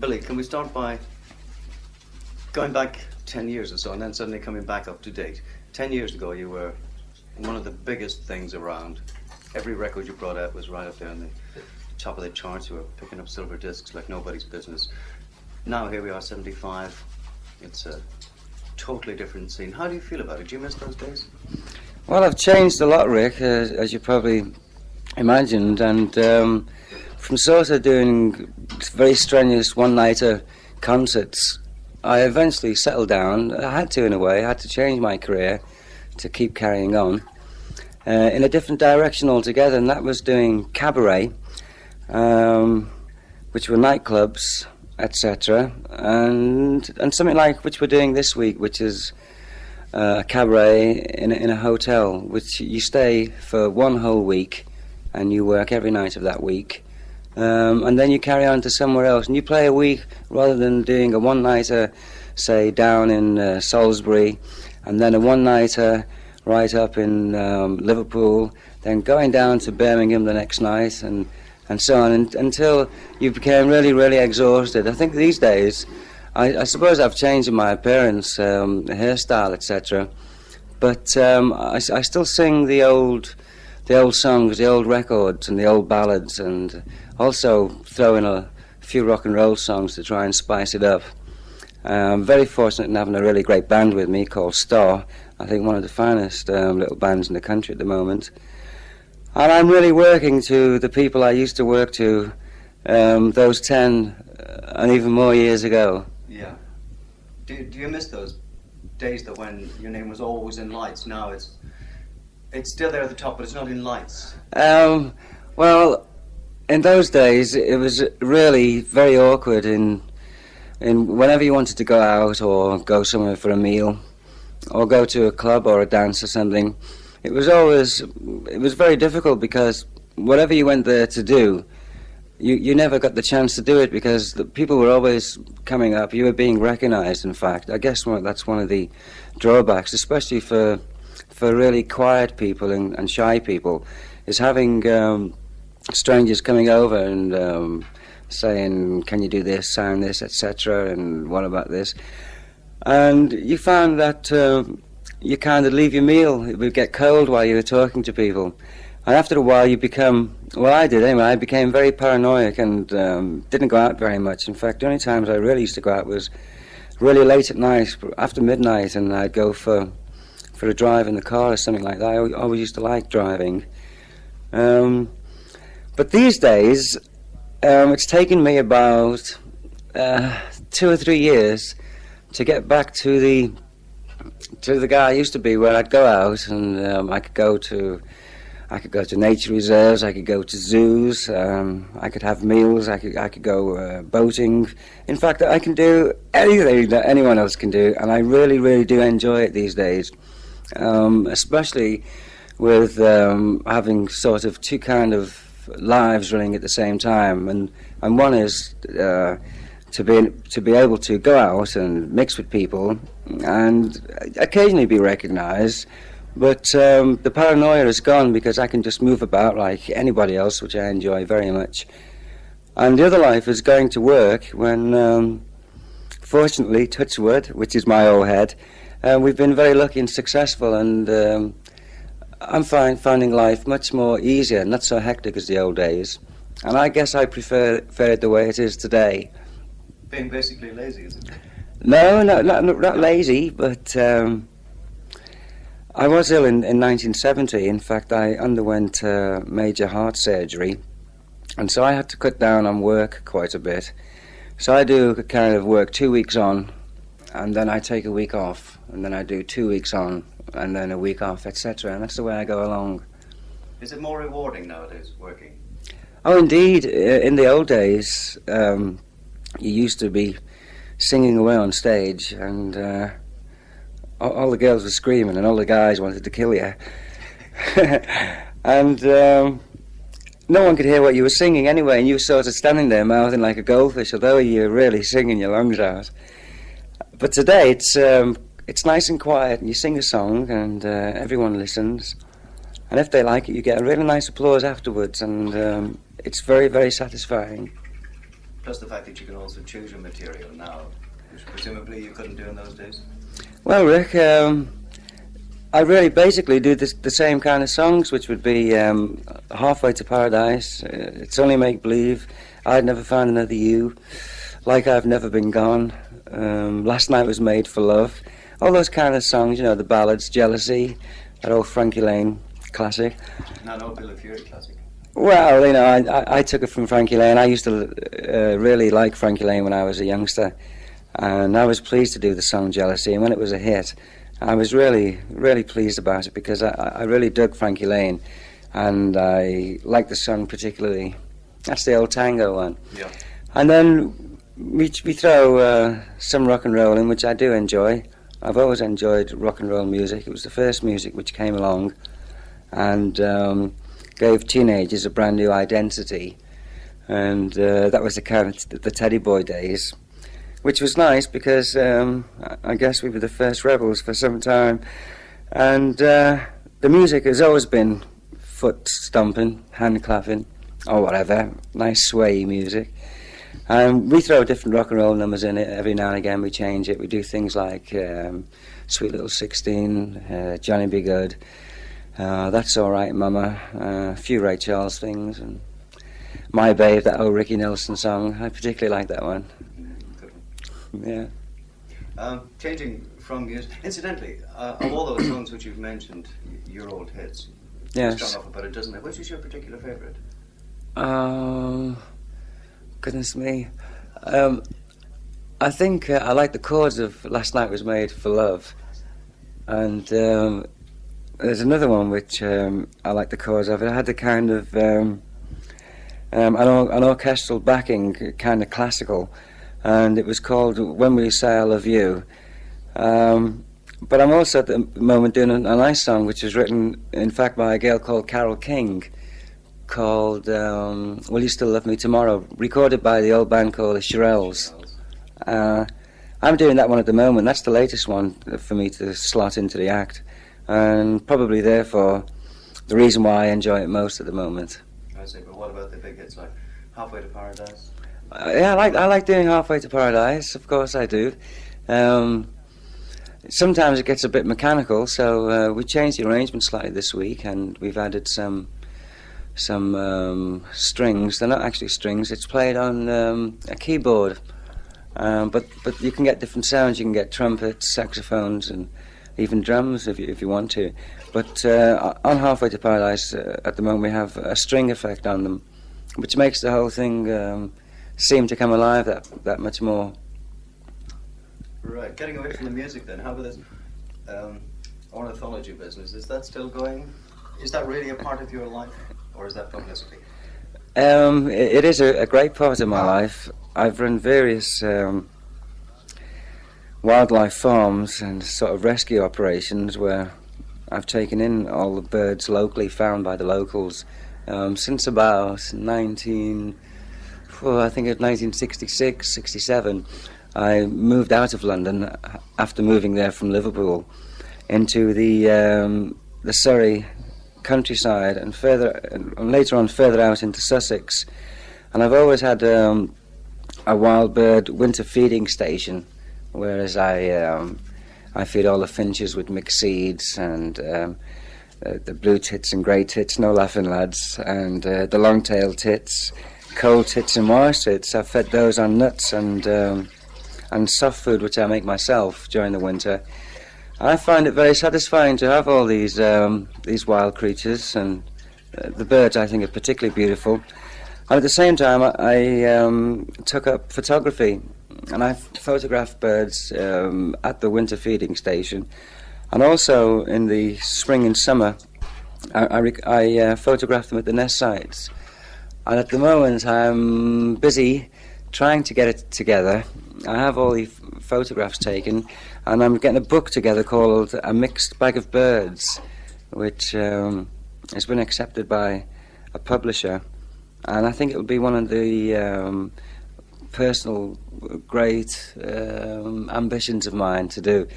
Billy, can we start by going back 10 years or so and then suddenly coming back up to date? 10 years ago, you were one of the biggest things around. Every record you brought out was right up there on the top of the charts. You were picking up silver discs like nobody's business. Now here we are, 75. It's a totally different scene. How do you feel about it? Do you miss those days? Well, I've changed a lot, Rick, as you probably imagined, and from sort of doing very strenuous one-nighter concerts, I eventually settled down. I had to, in a way. I had to change my career to keep carrying on in a different direction altogether, and that was doing cabaret, which were nightclubs, etc., and something like which we're doing this week, which is a cabaret in a hotel, which you stay for one whole week, and you work every night of that week, and then you carry on to somewhere else, and you play a week rather than doing a one-nighter, say, down in Salisbury, and then a one-nighter right up in Liverpool, then going down to Birmingham the next night, and so on, until you became really, really exhausted. I think these days, I suppose I've changed in my appearance, hairstyle, etc., but I still sing the old songs, the old records and the old ballads, and also throw in a few rock and roll songs to try and spice it up. I'm very fortunate in having a really great band with me called Star. I think one of the finest little bands in the country at the moment. And I'm really working to the people I used to work to those 10 and even more years ago. Yeah. Do you miss those days that when your name was always in lights? Now it's still there at the top, but it's not in lights. Well, in those days, it was really very awkward in whenever you wanted to go out or go somewhere for a meal or go to a club or a dance or something. It was very difficult because whatever you went there to do, you never got the chance to do it because the people were always coming up. You were being recognized, in fact. I guess that's one of the drawbacks, especially for really quiet people and shy people, is having strangers coming over and saying, can you do this, sign this, etc., and what about this? And you found that you kind of leave your meal. It would get cold while you were talking to people. And after a while you become, well, I did anyway, I became very paranoid and didn't go out very much. In fact, the only times I really used to go out was really late at night, after midnight, and I'd go for a drive in the car or something like that. I always used to like driving. But these days, it's taken me about 2 or 3 years to get back to the guy I used to be, where I'd go out and I could go to nature reserves, I could go to zoos, I could have meals, I could go boating. In fact, I can do anything that anyone else can do, and I really, really do enjoy it these days, especially with having sort of two kind of lives running at the same time, and one is to be able to go out and mix with people and occasionally be recognized, but the paranoia is gone because I can just move about like anybody else, which I enjoy very much. And the other life is going to work when, fortunately, touch wood, which is my old head, we've been very lucky and successful, and I'm finding life much more easier, not so hectic as the old days. And I guess I prefer it the way it is today. Being basically lazy, is it? No, not lazy, but I was ill in 1970. In fact, I underwent major heart surgery, and so I had to cut down on work quite a bit. So I do kind of work 2 weeks on, and then I take a week off, and then I do 2 weeks on, and then a week off, etc. And that's the way I go along. Is it more rewarding nowadays, working? Oh, indeed. In the old days, you used to be singing away on stage, and all the girls were screaming, and all the guys wanted to kill you. And no one could hear what you were singing anyway, and you were sort of standing there mouthing like a goldfish, although you were really singing your lungs out. But today it's nice and quiet, and you sing a song, and everyone listens. And if they like it, you get a really nice applause afterwards, and it's very, very satisfying. Plus the fact that you can also choose your material now, which presumably you couldn't do in those days. Well, Rick, I really basically do the same kind of songs, which would be Halfway to Paradise, It's Only Make Believe, I'd Never Find Another You, Like I've Never Been Gone, Last Night Was Made for Love, all those kind of songs, you know, the ballads, Jealousy, that old Frankie Lane classic. Not old Bill Fury classic. Well, you know, I took it from Frankie Lane. I used to really like Frankie Lane when I was a youngster, and I was pleased to do the song Jealousy, and when it was a hit, I was really, really pleased about it because I really dug Frankie Lane, and I liked the song particularly. That's the old tango one. Yeah. And then we throw some rock and roll in, which I do enjoy. I've always enjoyed rock and roll music. It was the first music which came along and gave teenagers a brand new identity, and that was the kind of the Teddy Boy days, which was nice because I guess we were the first rebels for some time, and the music has always been foot stomping, hand clapping, or whatever, nice sway music. And we throw different rock and roll numbers in it every now and again. We change it. We do things like Sweet Little 16, Johnny Be Good, That's All Right Mama, a few Ray Charles things, and My Babe, that old Ricky Nelson song. I particularly like that one. Yeah. Changing from music, incidentally, of all those songs which you've mentioned, your old hits, Yes. start off about a dozen. Which is your particular favourite? Goodness me. I think I like the chords of Last Night Was Made for Love. And there's another one which I like the chords of. It had the kind of an orchestral backing, kind of classical. And it was called When Will You Say I Love You. But I'm also at the moment doing a nice song which was written, in fact, by a girl called Carole King, called Will You Still Love Me Tomorrow, recorded by the old band called the Shirelles. I'm doing that one at the moment. That's the latest one for me to slot into the act, and probably therefore the reason why I enjoy it most at the moment. I see, but what about the big hits like Halfway to Paradise? Yeah, I like doing Halfway to Paradise, of course I do. Sometimes it gets a bit mechanical, so we changed the arrangement slightly this week, and we've added some strings. They're not actually strings. It's played on a keyboard, but you can get different sounds. You can get trumpets, saxophones, and even drums if you want to. But on Halfway to Paradise, at the moment, we have a string effect on them, which makes the whole thing seem to come alive that much more. Right. Getting away from the music then, how about this ornithology business? Is that still going? Is that really a part of your life, or is that publicity? It is a great part of my life. I've run various wildlife farms and sort of rescue operations where I've taken in all the birds locally found by the locals since about 1966, 67. I moved out of London after moving there from Liverpool into the Surrey countryside and later on further out into Sussex, and I've always had a wild bird winter feeding station, whereas I feed all the finches with mixed seeds and the blue tits and grey tits, no laughing lads, and the long-tailed tits, cold tits and marsh tits. I've fed those on nuts and soft food which I make myself during the winter. I find it very satisfying to have all these wild creatures, and the birds I think are particularly beautiful. And at the same time, I took up photography, and I photographed birds at the winter feeding station, and also in the spring and summer, I photographed them at the nest sites. And at the moment, I'm busy trying to get it together. I have all the photographs taken, and I'm getting a book together called A Mixed Bag of Birds, which has been accepted by a publisher, and I think it will be one of the personal great ambitions of mine to do.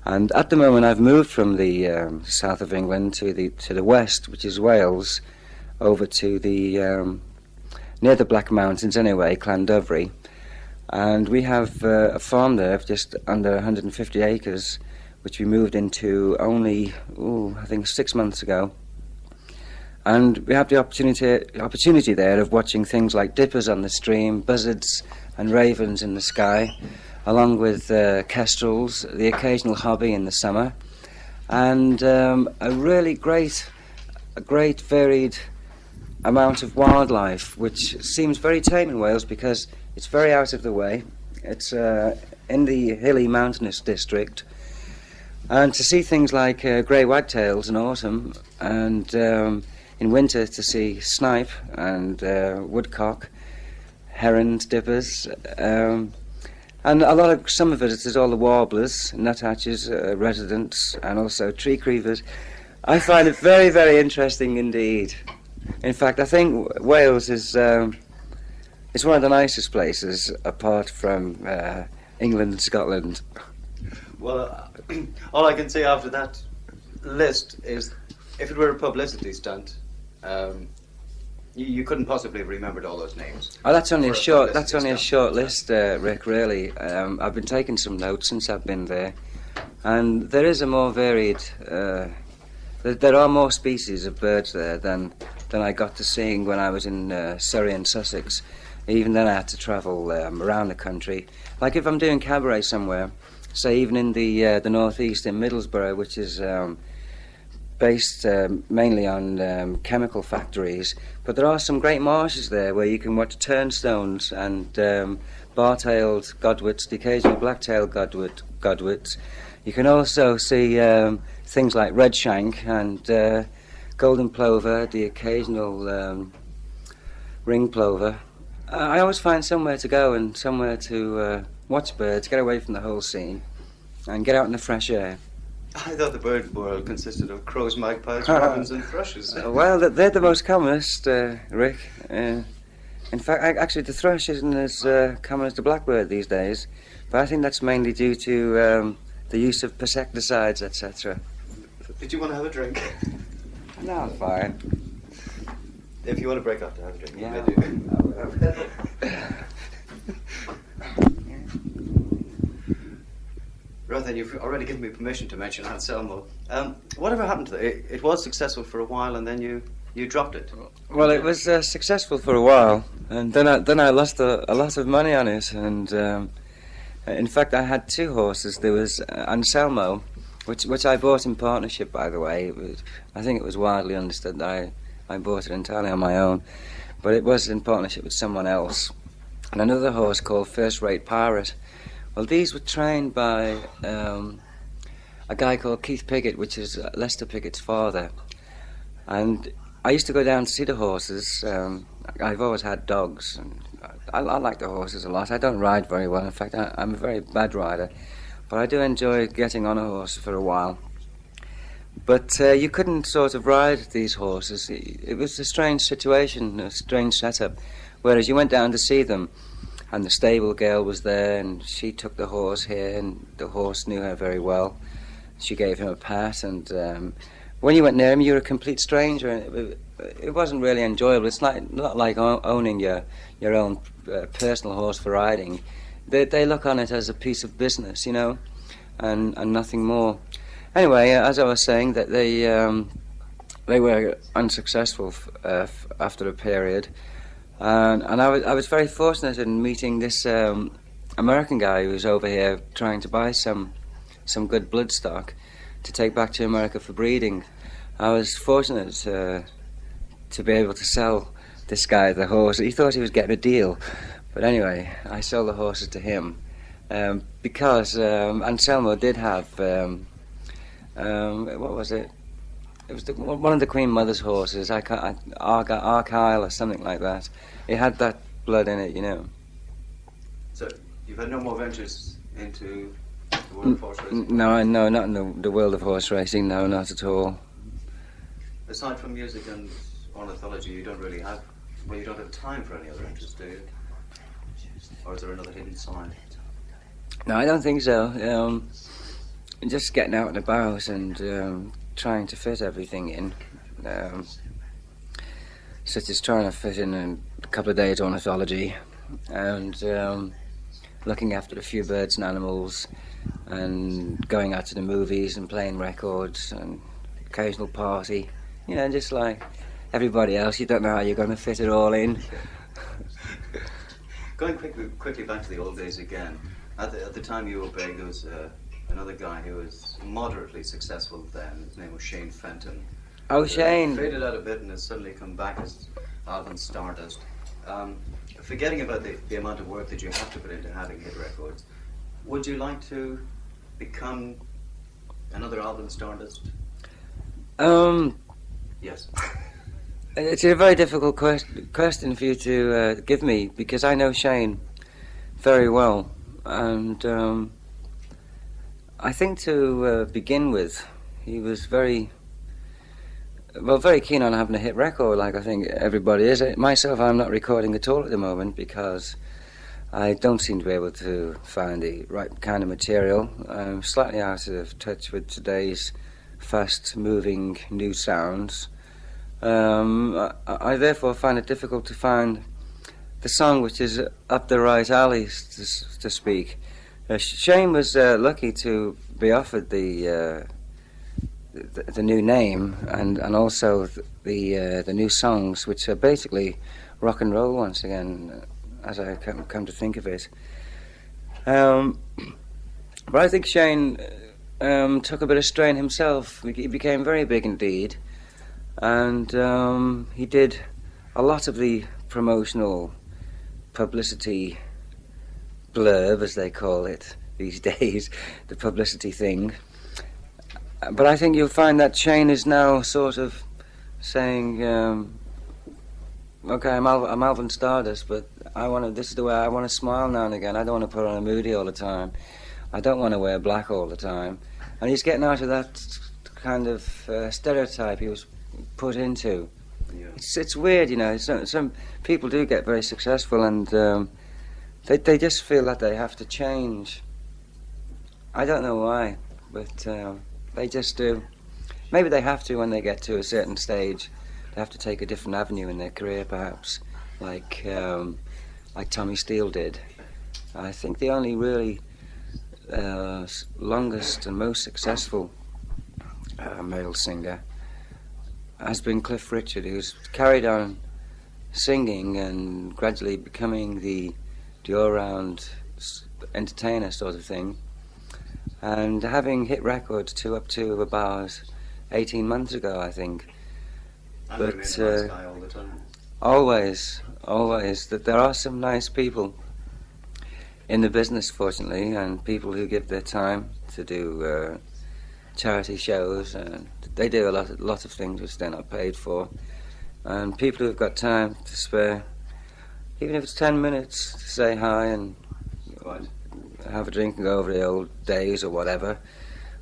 And at the moment I've moved from the south of England to the west, which is Wales, over to the near the Black Mountains anyway, Llandovry. And we have a farm there of just under 150 acres, which we moved into only, I think 6 months ago. And we have the opportunity there of watching things like dippers on the stream, buzzards and ravens in the sky, along with kestrels, the occasional hobby in the summer, and a really great varied amount of wildlife, which seems very tame in Wales because it's very out of the way. It's in the hilly mountainous district, and to see things like grey wagtails in autumn, and in winter to see snipe and woodcock, herons, dippers, and some of it is all the warblers, nuthatches, residents, and also tree creepers. I find it very, very interesting indeed. In fact, I think Wales is it's one of the nicest places apart from England and Scotland. Well, all I can say after that list is, if it were a publicity stunt, you couldn't possibly have remembered all those names. Oh, that's only a short list, Rick. Really, I've been taking some notes since I've been there, and there is a more varied. There are more species of birds there than I got to seeing when I was in Surrey and Sussex. Even then, I had to travel around the country. Like if I'm doing cabaret somewhere, say even in the northeast in Middlesbrough, which is based mainly on chemical factories, but there are some great marshes there where you can watch turnstones and bar-tailed godwits, the occasional black-tailed godwits. You can also see things like redshank and golden plover, the occasional ring plover. I always find somewhere to go and somewhere to watch birds, get away from the whole scene, and get out in the fresh air. I thought the bird world consisted of crows, magpies, robins and thrushes. Well, they're the most commonest, Rick. In fact, actually the thrush isn't as common as the blackbird these days, but I think that's mainly due to the use of insecticides, etc. Did you want to have a drink? No, I'm fine. If you want to break up to have a drink, Yeah. you may do. Right then, you've already given me permission to mention Anselmo. Whatever happened to it? It was successful for a while, and then you dropped it. Well, it was successful for a while, and then I lost a lot of money on it. And in fact, I had two horses. There was Anselmo, which I bought in partnership, by the way. I think it was widely understood that I bought it entirely on my own, but it was in partnership with someone else. And another horse called First Rate Pirate. Well, these were trained by a guy called Keith Piggott, which is Lester Piggott's father. And I used to go down to see the horses. I've always had dogs, and I like the horses a lot. I don't ride very well. In fact, I'm a very bad rider, but I do enjoy getting on a horse for a while. But you couldn't sort of ride these horses. It was a strange situation, a strange setup. Whereas you went down to see them, and the stable girl was there, and she took the horse here, and the horse knew her very well. She gave him a pat, and when you went near him, you were a complete stranger, and it wasn't really enjoyable. It's not like owning your own personal horse for riding. They look on it as a piece of business, you know, and nothing more. Anyway, as I was saying, that they were unsuccessful after a period, and I was very fortunate in meeting this American guy who was over here trying to buy some good bloodstock to take back to America for breeding. I was fortunate to be able to sell this guy the horse. He thought he was getting a deal, but anyway, I sold the horses to him because Anselmo did have. What was it? It was one of the Queen Mother's horses, Argyle or something like that. It had that blood in it, you know. So you've had no more ventures into the world of horse racing? No, not in the world of horse racing. No, not at all. Aside from music and ornithology, you don't have time for any other interest, do you? Or is there another hidden side? No, I don't think so. Just getting out and about and trying to fit everything in, such as trying to fit in a couple of days ornithology and looking after a few birds and animals and going out to the movies and playing records and occasional party. You know, just like everybody else, you don't know how you're going to fit it all in. Going quickly back to the old days again, at the time you were big, there was another guy who was moderately successful then. His name was Shane Fenton. Oh, Shane. Faded out a bit and has suddenly come back as Alvin Stardust. Forgetting about the amount of work that you have to put into having hit records, would you like to become another Alvin Stardust? Yes. It's a very difficult question for you to give me, because I know Shane very well, and I think to begin with, he was very keen on having a hit record, like I think everybody is. Myself, I'm not recording at all at the moment because I don't seem to be able to find the right kind of material. I'm slightly out of touch with today's fast-moving new sounds. I therefore find it difficult to find the song which is up the right alley, to speak. Shane was lucky to be offered the new name and also the new songs, which are basically rock and roll once again, as I come to think of it. But I think Shane took a bit of strain himself. He became very big indeed, and he did a lot of the promotional publicity blurb, as they call it these days, the publicity thing. But I think you'll find that Shane is now sort of saying, okay, I'm Alvin Stardust, but this is the way I want to smile now and again. I don't want to put on a moody all the time. I don't want to wear black all the time. And he's getting out of that kind of stereotype he was put into. Yeah. It's weird, you know. Some people do get very successful, and they just feel that they have to change. I don't know why, but they just do. Maybe they have to when they get to a certain stage. They have to take a different avenue in their career, perhaps, like Tommy Steele did. I think the only really longest and most successful male singer has been Cliff Richard, who's carried on singing and gradually becoming the all-round entertainer sort of thing, and having hit records up to about 18 months ago, I think. And but remain a nice guy all the time. Always, that there are some nice people in the business, fortunately, and people who give their time to do charity shows, and they do a lot of things which they're not paid for, and people who've got time to spare, even if it's 10 minutes, to say hi and have a drink and go over the old days or whatever,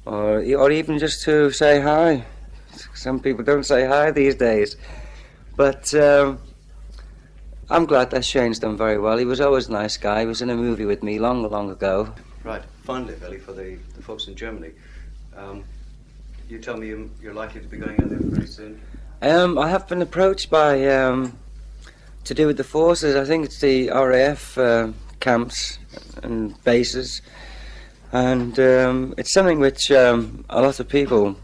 or even just to say hi. Some people don't say hi these days, but I'm glad that Shane's done very well. He was always a nice guy. He was in a movie with me long ago. Right. Finally, Billy, for the folks in Germany, you tell me you're likely to be going out there very soon. I have been approached by to do with the forces. I think it's the RAF camps and bases, and it's something which a lot of people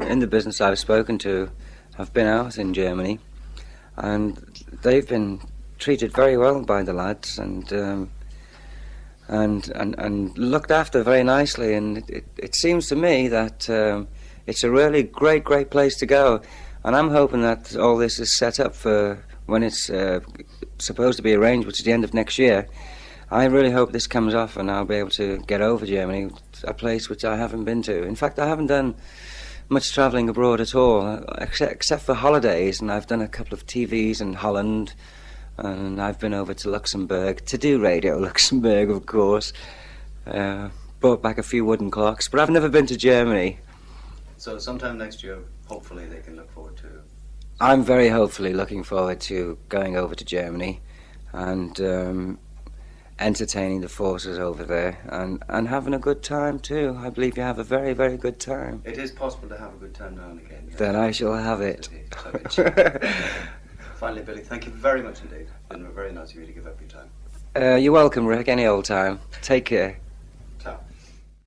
in the business I've spoken to have been out in Germany, and they've been treated very well by the lads, and looked after very nicely, and it seems to me that it's a really great place to go, and I'm hoping that all this is set up for when it's supposed to be arranged, which is the end of next year. I really hope this comes off and I'll be able to get over Germany, a place which I haven't been to. In fact, I haven't done much travelling abroad at all, except for holidays, and I've done a couple of TVs in Holland, and I've been over to Luxembourg to do Radio Luxembourg, of course. Brought back a few wooden clocks, but I've never been to Germany. So sometime next year, hopefully they can look forward to. I'm very hopefully looking forward to going over to Germany and entertaining the forces over there and having a good time too. I believe you have a very, very good time. It is possible to have a good time now and again. Yeah. Then I shall have it. Finally, Billy, thank you very much indeed. It's been very nice of you to give up your time. You're welcome, Rick, any old time. Take care.